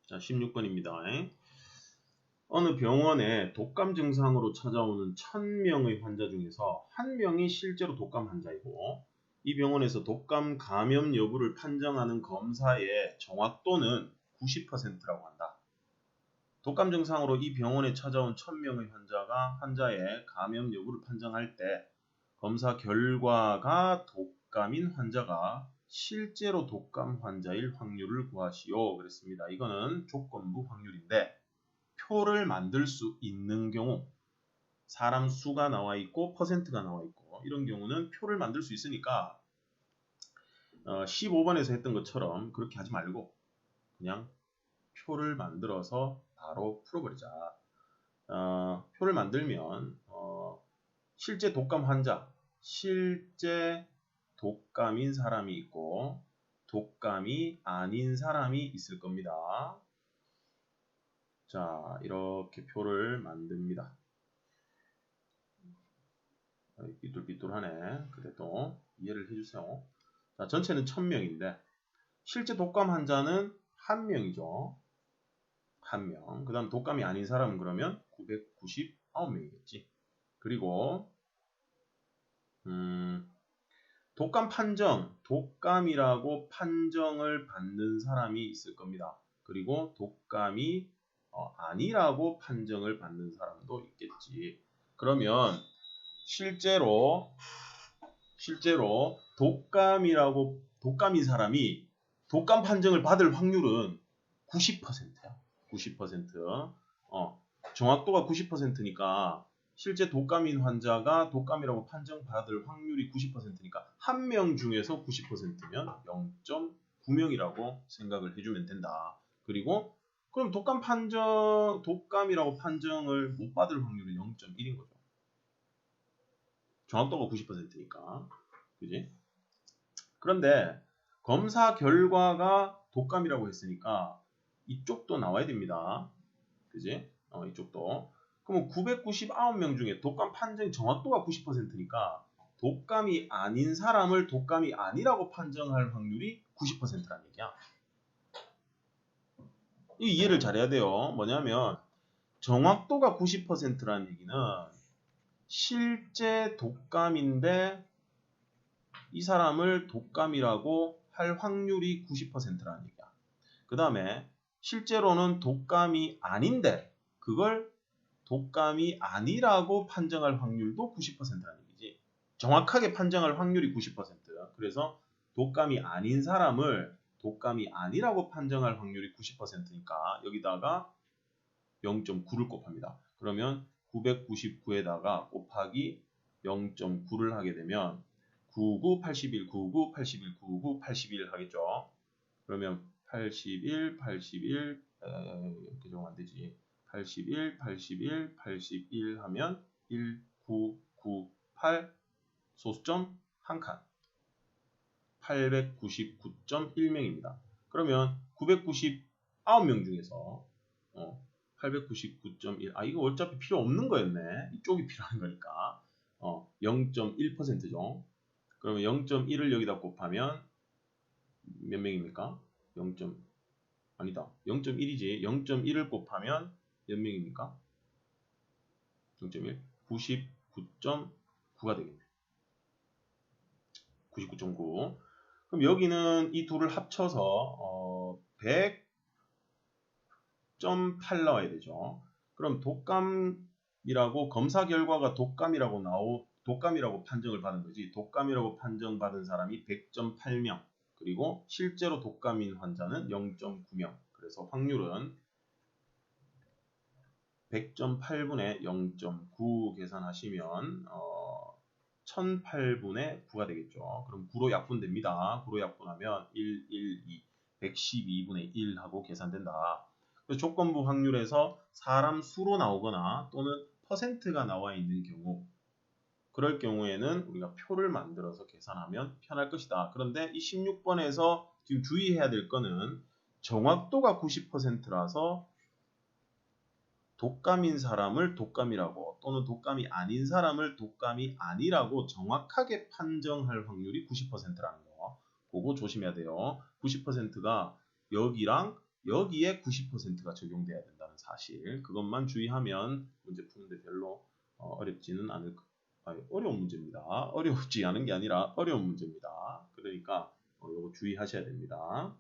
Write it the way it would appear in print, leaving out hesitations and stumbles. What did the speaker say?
자, 16번입니다. 어느 병원에 독감 증상으로 찾아오는 1000명의 환자 중에서 1명이 실제로 독감 환자이고, 이 병원에서 독감 감염 여부를 판정하는 검사의 정확도는 90%라고 한다. 독감 증상으로 이 병원에 찾아온 1000명의 환자의 감염 여부를 판정할 때 검사 결과가 독감인 환자가 실제로 독감 환자일 확률을 구하시오. 그랬습니다. 이거는 조건부 확률인데 표를 만들 수 있는 경우, 사람 수가 나와 있고 퍼센트가 나와 있고 이런 경우는 표를 만들 수 있으니까 15번에서 했던 것처럼 그렇게 하지 말고 그냥 표를 만들어서 바로 풀어버리자. 표를 만들면 실제 독감 환자, 실제 독감인 사람이 있고 독감이 아닌 사람이 있을 겁니다. 자, 이렇게 표를 만듭니다. 삐뚤삐뚤하네. 그래도 이해를 해주세요. 자, 전체는 1000명인데 실제 독감 환자는 1명이죠. 1명. 그 다음 독감이 아닌 사람은 그러면 999명이겠지. 그리고 독감 판정, 독감이라고 판정을 받는 사람이 있을 겁니다. 그리고 독감이 아니라고 판정을 받는 사람도 있겠지. 그러면 실제로 독감인 사람이 독감 판정을 받을 확률은 90%야. 90%. 정확도가 90%니까 실제 독감인 환자가 독감이라고 판정받을 확률이 90%니까 1명 중에서 90%면 0.9명이라고 생각을 해주면 된다. 그리고 그럼 독감이라고 판정을 못 받을 확률은 0.1인 거죠. 정확도가 90%니까. 그지? 그런데 검사 결과가 독감이라고 했으니까 이쪽도 나와야 됩니다. 그지? 이쪽도. 그럼 999명 중에 독감 판정 정확도가 90%니까 독감이 아닌 사람을 독감이 아니라고 판정할 확률이 90%라는 얘기야. 이 이해를 잘해야 돼요. 뭐냐면 정확도가 90%라는 얘기는 실제 독감인데 이 사람을 독감이라고 할 확률이 90%라는 얘기야. 그 다음에 실제로는 독감이 아닌데 그걸 독감이 아니라고 판정할 확률도 90%라는 얘기지. 정확하게 판정할 확률이 90%야. 그래서 독감이 아닌 사람을 독감이 아니라고 판정할 확률이 90%니까 여기다가 0.9를 곱합니다. 그러면 999에다가 곱하기 0.9를 하게 되면 99, 81, 99, 81, 99, 81 하겠죠. 그러면 81, 81, 이렇게 적으면 안 되지. 81, 81, 81 하면 1, 9, 9, 8 소수점 1칸 899.1명입니다. 그러면 999명 중에서 899.1 이거 어차피 필요 없는 거였네. 이쪽이 필요한 거니까 0.1%죠. 그러면 0.1을 여기다 곱하면 몇 명입니까? 0.1이지. 0.1을 곱하면 몇 명입니까? 0.1 99.9가 되겠네. 99.9. 그럼 여기는 이 둘을 합쳐서 100.8 나와야 되죠. 그럼 독감이라고 검사 결과가 독감이라고 판정을 받은 거지. 독감이라고 판정받은 사람이 100.8명. 그리고 실제로 독감인 환자는 0.9명. 그래서 확률은 100.8분의 0.9 계산하시면 1008분의 9가 되겠죠. 그럼 9로 약분됩니다. 9로 약분하면 1, 1, 2, 112분의 1 하고 계산된다. 그래서 조건부 확률에서 사람 수로 나오거나 또는 퍼센트가 나와 있는 경우, 그럴 경우에는 우리가 표를 만들어서 계산하면 편할 것이다. 그런데 이 16번에서 지금 주의해야 될 거는 정확도가 90%라서 독감인 사람을 독감이라고 또는 독감이 아닌 사람을 독감이 아니라고 정확하게 판정할 확률이 90%라는 거. 그거 조심해야 돼요. 90%가 여기랑 여기에 90%가 적용돼야 된다는 사실, 그것만 주의하면 문제 푸는데 별로 어렵지는 않을 어려운 문제입니다. 어렵지 않은 게 아니라 어려운 문제입니다. 그러니까 이거 주의하셔야 됩니다.